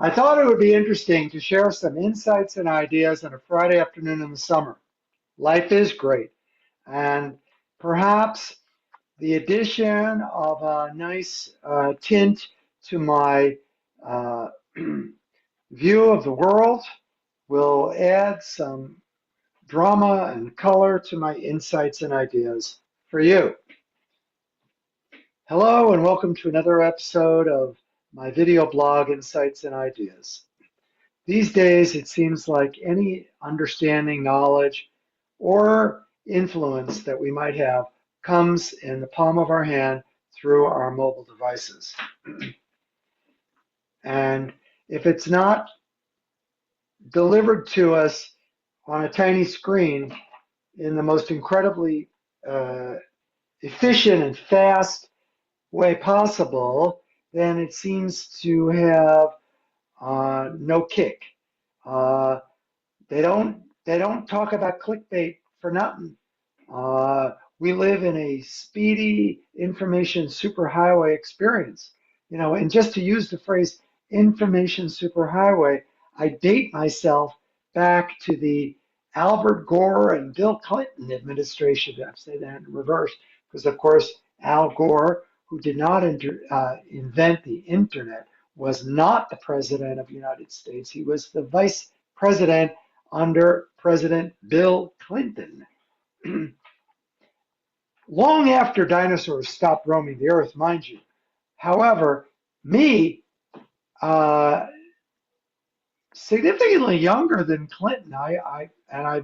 I thought it would be interesting to share some insights and ideas on a Friday afternoon in the summer. Life is great, and perhaps the addition of a nice tint to my uh, view of the world will add some drama and color to my insights and ideas for you. Hello, and welcome to another episode of my video blog, Insights and Ideas. These days, it seems like any understanding, knowledge, or influence that we might have comes in the palm of our hand through our mobile devices. And if it's not delivered to us on a tiny screen in the most incredibly uh, efficient and fast way possible, then it seems to have no kick. Uh, they don't talk about clickbait for nothing. We live in a speedy information superhighway experience. And just to use the phrase information superhighway, I date myself back to the Albert Gore and Bill Clinton administration. I say that in reverse because, of course, Al Gore, who did not invent the internet, was not the president of the United States. He was the vice president under President Bill Clinton. Long after dinosaurs stopped roaming the earth, mind you. However, me, uh, significantly younger than Clinton, I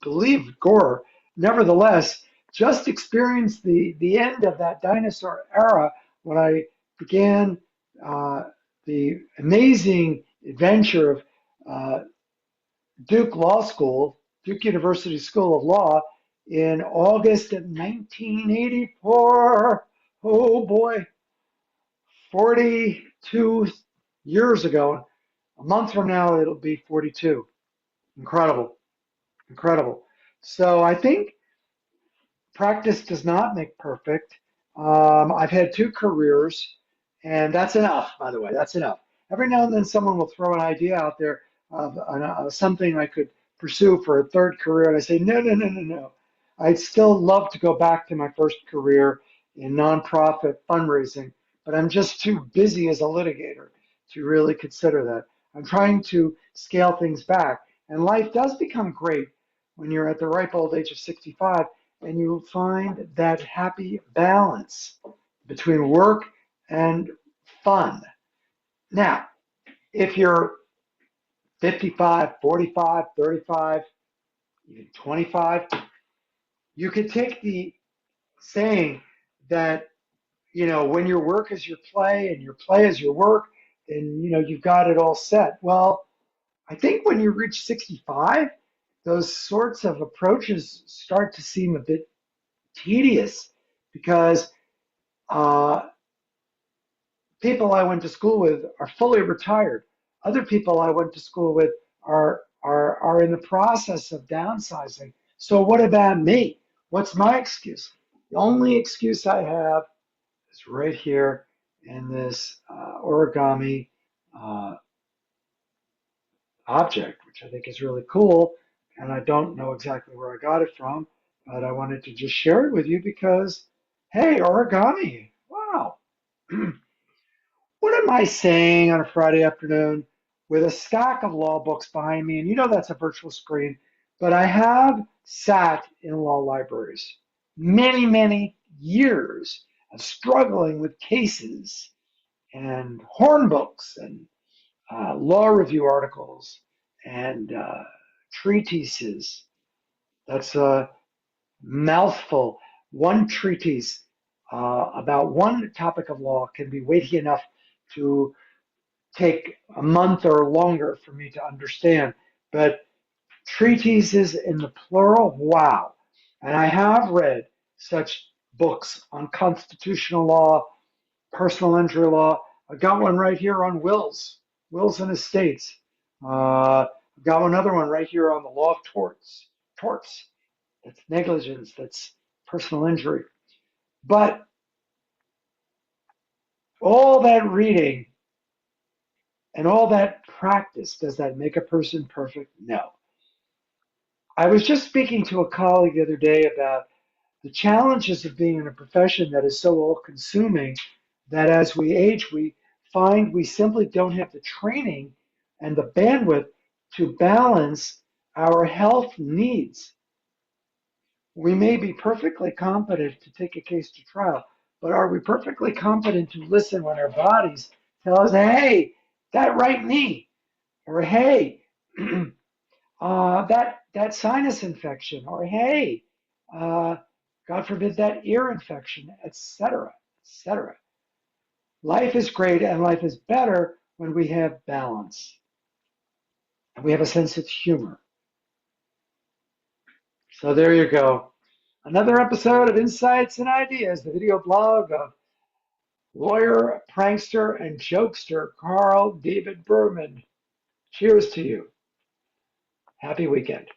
believe Gore, nevertheless, just experienced the end of that dinosaur era when I began uh, the amazing adventure of uh, Duke Law School, Duke University School of Law, in August of 1984. Oh boy, 42 years ago. A month from now, it'll be 42. Incredible, incredible. So I think practice does not make perfect. I've had two careers, and that's enough, by the way, that's enough. Every now and then, someone will throw an idea out there of something I could pursue for a third career, and I say, no, no, no, no, no. I'd still love to go back to my first career in nonprofit fundraising, but I'm just too busy as a litigator to really consider that. I'm trying to scale things back, and life does become great when you're at the ripe old age of 65 and you'll find that happy balance between work and fun. Now, if you're 55, 45, 35, even 25, you could take the saying that, when your work is your play and your play is your work, then, you've got it all set. Well, I think when you reach 65, those sorts of approaches start to seem a bit tedious because uh, people I went to school with are fully retired. Other people I went to school with are in the process of downsizing. So what about me? What's my excuse? The only excuse I have is right here in this origami uh, object, which I think is really cool. And I don't know exactly where I got it from, but I wanted to just share it with you because, hey, origami, wow. What am I saying on a Friday afternoon with a stack of law books behind me? And that's a virtual screen, but I have sat in law libraries many, many years of struggling with cases and horn books and law review articles and treatises. That's a mouthful. One treatise about one topic of law can be weighty enough to take a month or longer for me to understand. But treatises in the plural, wow. And I have read such books on constitutional law, personal injury law. I got one right here on wills and estates. I've got another one right here on the law of torts. That's negligence, that's personal injury. But all that reading And all that practice, does that make a person perfect? No. I was just speaking to a colleague the other day about the challenges of being in a profession that is so all consuming that as we age, we find we simply don't have the training and the bandwidth to balance our health needs. We may be perfectly competent to take a case to trial, but are we perfectly competent to listen when our bodies tell us, hey, that right knee, or hey, that sinus infection, or hey, uh, God forbid that ear infection, etc., etc. Life is great and life is better when we have balance and we have a sense of humor. So there you go. Another episode of Insights and Ideas, the video blog of lawyer, prankster, and jokester Carl David Birman. Cheers to you. Happy weekend.